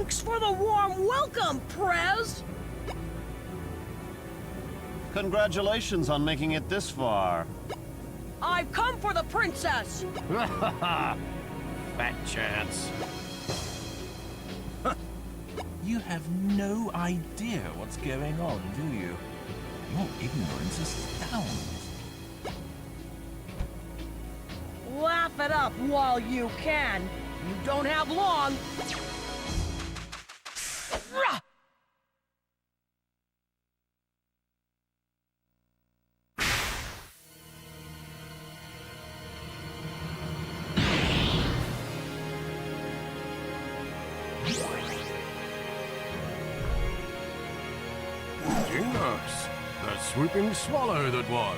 Thanks for the warm welcome, Prez! Congratulations on making it this far. I've come for the princess! Fat chance. You have no idea what's going on, do you? Your ignorance astounds. Laugh it up while you can. You don't have long. Rah! Genius! The swooping swallow that was.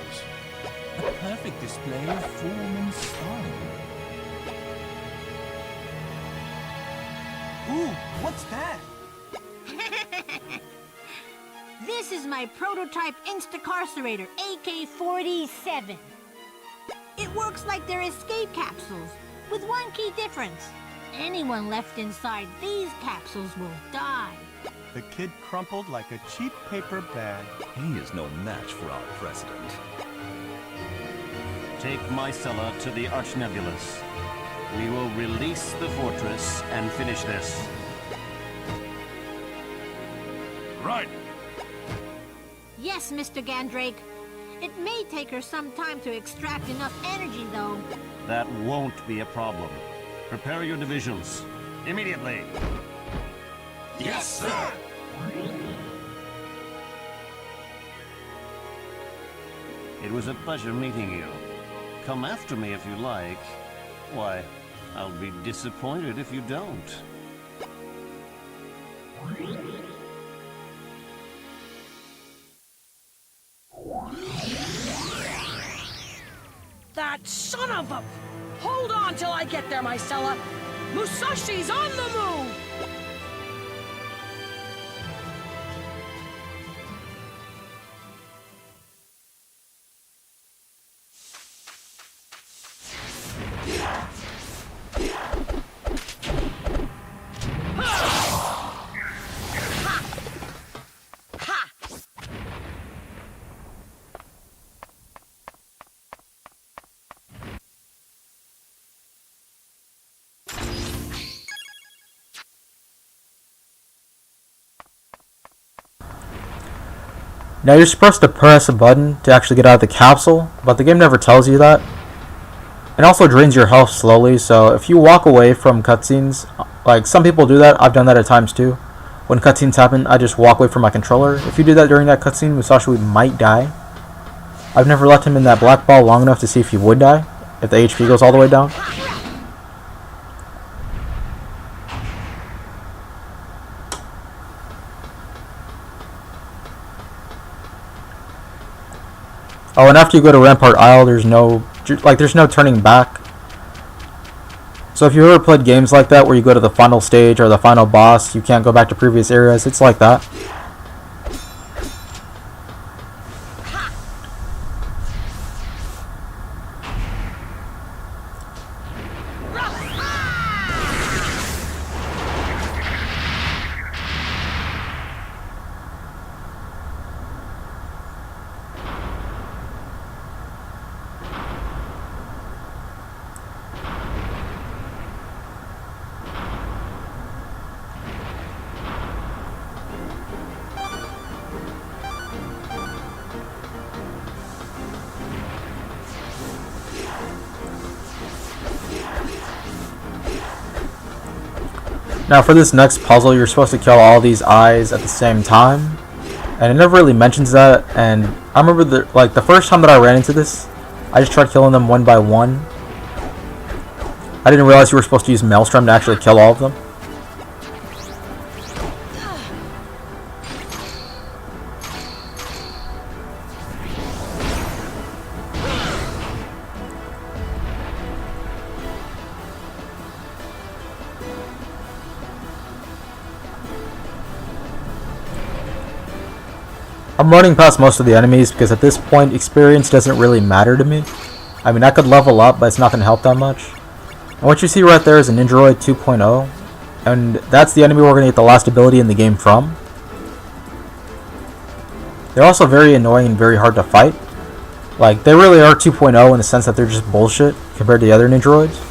A perfect display of form and style. Ooh, what's that? This is my prototype Instacarcerator, AK-47. It works like their escape capsules, with one key difference. Anyone left inside these capsules will die. The kid crumpled like a cheap paper bag. He is no match for our president. Take Mycella to the Archnebulous. We will release the fortress and finish this. Right. Yes, Mr. Gandrake. It may take her some time to extract enough energy, though. That won't be a problem. Prepare your divisions. Immediately. Yes, sir. It was a pleasure meeting you. Come after me if you like. Why, I'll be disappointed if you don't. That son of a... Hold on till I get there, Mycella. Musashi's on the move! Now you're supposed to press a button to actually get out of the capsule, but the game never tells you that. It also drains your health slowly, so if you walk away from cutscenes, like some people do that, I've done that at times too. When cutscenes happen, I just walk away from my controller. If you do that during that cutscene, Musashi might die. I've never left him in that black ball long enough to see if he would die, if the HP goes all the way down. Oh, and after you go to Rampart Isle, there's no turning back. So if you ever played games like that where you go to the final stage or the final boss, you can't go back to previous areas, it's like that. Now for this next puzzle, you're supposed to kill all these eyes at the same time, and it never really mentions that. And I remember the first time that I ran into this, I just tried killing them one by one. I didn't realize you were supposed to use Maelstrom to actually kill all of them. I'm running past most of the enemies because at this point experience doesn't really matter to me. I mean, I could level up, but it's not going to help that much. And what you see right there is an Android 2.0. And that's the enemy we're going to get the last ability in the game from. They're also very annoying and very hard to fight. Like, they really are 2.0 in the sense that they're just bullshit compared to the other Ninjoroids.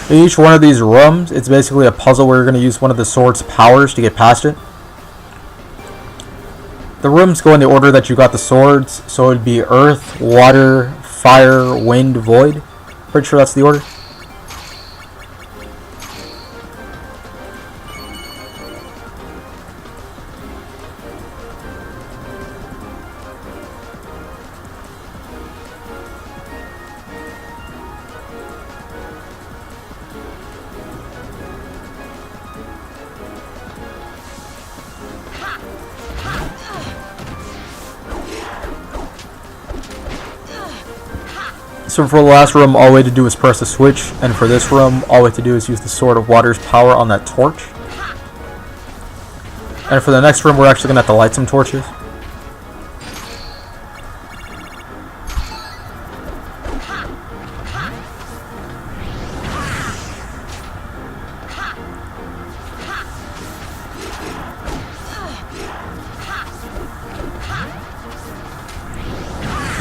In each one of these rooms, it's basically a puzzle where you're going to use one of the sword's powers to get past it. The rooms go in the order that you got the swords, so it would be Earth, Water, Fire, Wind, Void. Pretty sure that's the order. So for the last room, all we had to do was press the switch, and for this room, all we have to do is use the Sword of Water's power on that torch. And for the next room, we're actually going to have to light some torches.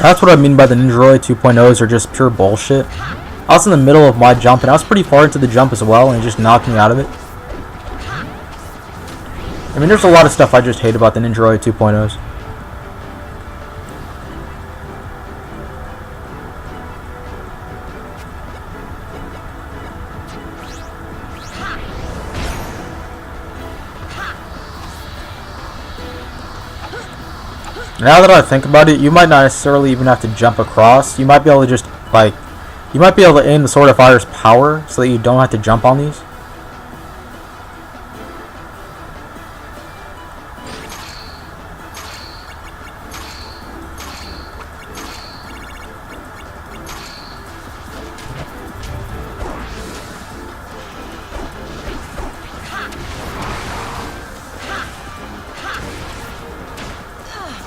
That's what I mean by the Ninjoroid 2.0s are just pure bullshit. I was in the middle of my jump, and I was pretty far into the jump as well, and it just knocked me out of it. I mean, there's a lot of stuff I just hate about the Ninjoroid 2.0s. Now that I think about it, you might not necessarily even have to jump across. You might be able to just, like, you might be able to aim the Sword of Fire's power so that you don't have to jump on these.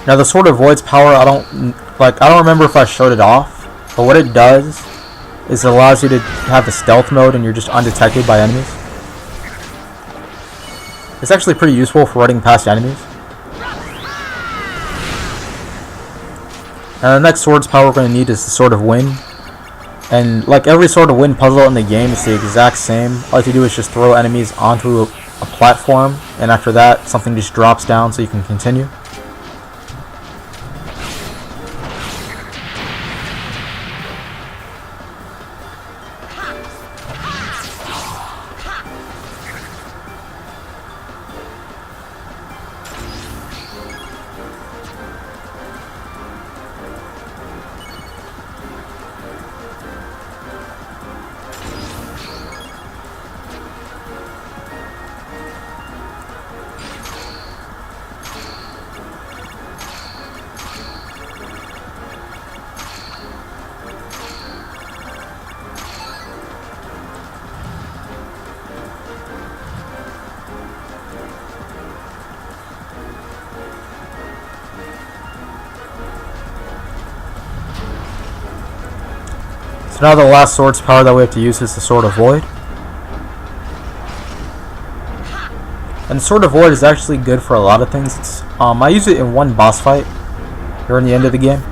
Now the Sword of Void's power, I don't remember if I showed it off, but what it does is it allows you to have the stealth mode and you're just undetected by enemies. It's actually pretty useful for running past enemies. And the next sword's power we're going to need is the Sword of Wind. And like every Sword of Wind puzzle in the game, it's the exact same. All you have to do is just throw enemies onto a platform, and after that, something just drops down so you can continue. So now the last sword's power that we have to use is the Sword of Void. And the Sword of Void is actually good for a lot of things. It's I use it in one boss fight during the end of the game.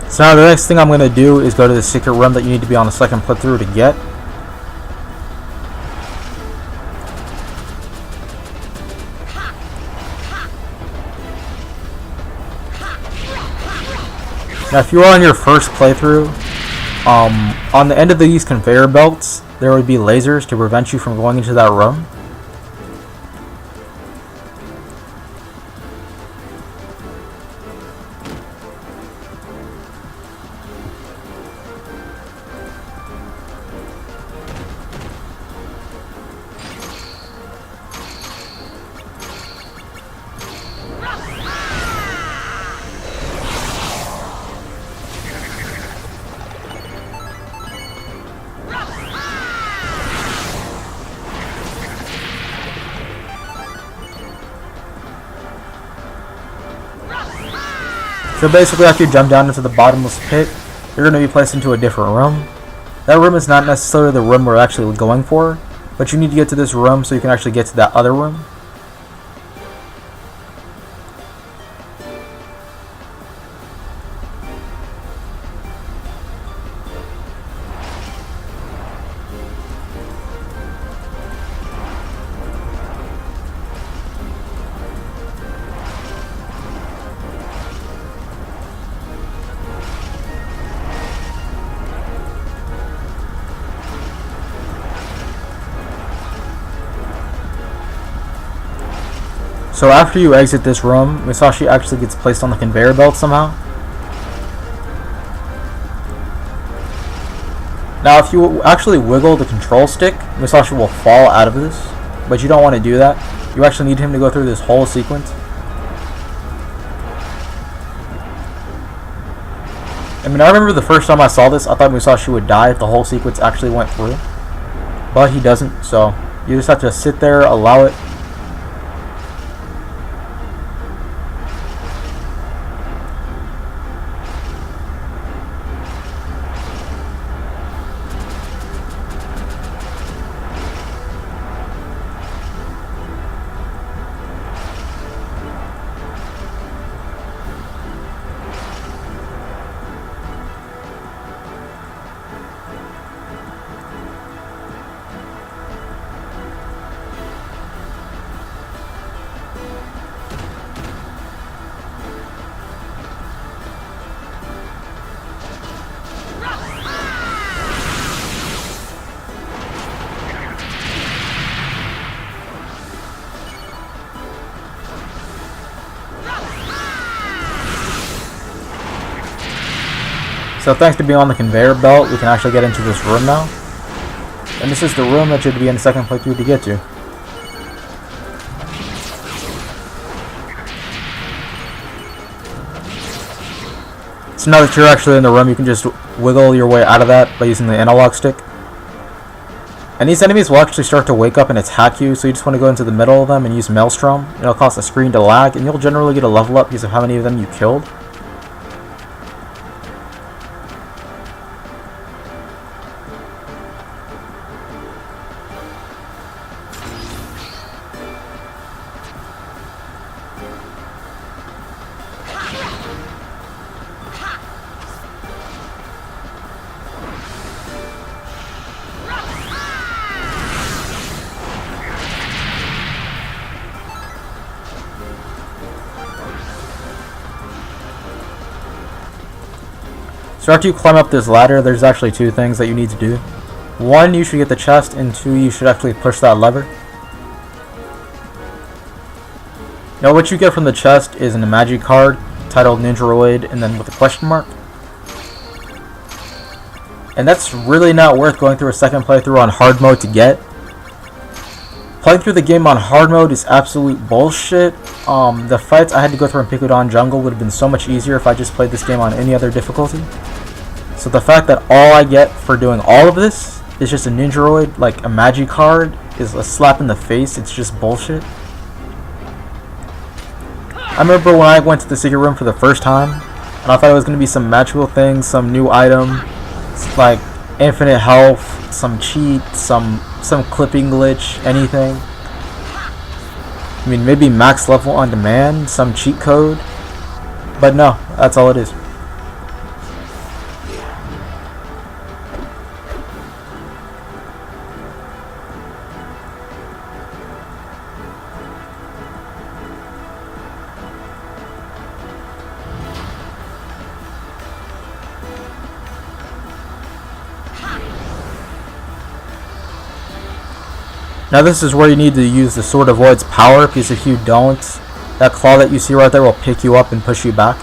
So now the next thing I'm going to do is go to the secret room that you need to be on the second put through to get. Now, if you are on your first playthrough, on the end of these conveyor belts, there would be lasers to prevent you from going into that room. So basically, after you jump down into the bottomless pit, you're going to be placed into a different room. That room is not necessarily the room we're actually going for, but you need to get to this room so you can actually get to that other room. So after you exit this room, Musashi actually gets placed on the conveyor belt somehow. Now if you actually wiggle the control stick, Musashi will fall out of this, but you don't want to do that. You actually need him to go through this whole sequence. I mean, I remember the first time I saw this, I thought Musashi would die if the whole sequence actually went through. But he doesn't, so you just have to sit there, allow it. So thanks to being on the conveyor belt, we can actually get into this room now. And this is the room that you'd be in the second playthrough to get to. So now that you're actually in the room, you can just wiggle your way out of that by using the analog stick. And these enemies will actually start to wake up and attack you, so you just want to go into the middle of them and use Maelstrom. It'll cause the screen to lag, and you'll generally get a level up because of how many of them you killed. So after you climb up this ladder, there's actually two things that you need to do. One, you should get the chest, and two, you should actually push that lever. Now what you get from the chest is an emoji card titled Ninjaroid and then with a question mark. And that's really not worth going through a second playthrough on hard mode to get. Playing through the game on hard mode is absolute bullshit. The fights I had to go through in Picodon Jungle would have been so much easier if I just played this game on any other difficulty. So the fact that all I get for doing all of this is just a Ninjaroid, like a Magi card, is a slap in the face. It's just bullshit. I remember when I went to the secret room for the first time, and I thought it was going to be some magical thing, some new item, like infinite health, some cheat, some clipping glitch, anything. I mean, maybe max level on demand, some cheat code, but no, that's all it is. Now this is where you need to use the Sword of Void's power, because if you don't, that claw that you see right there will pick you up and push you back.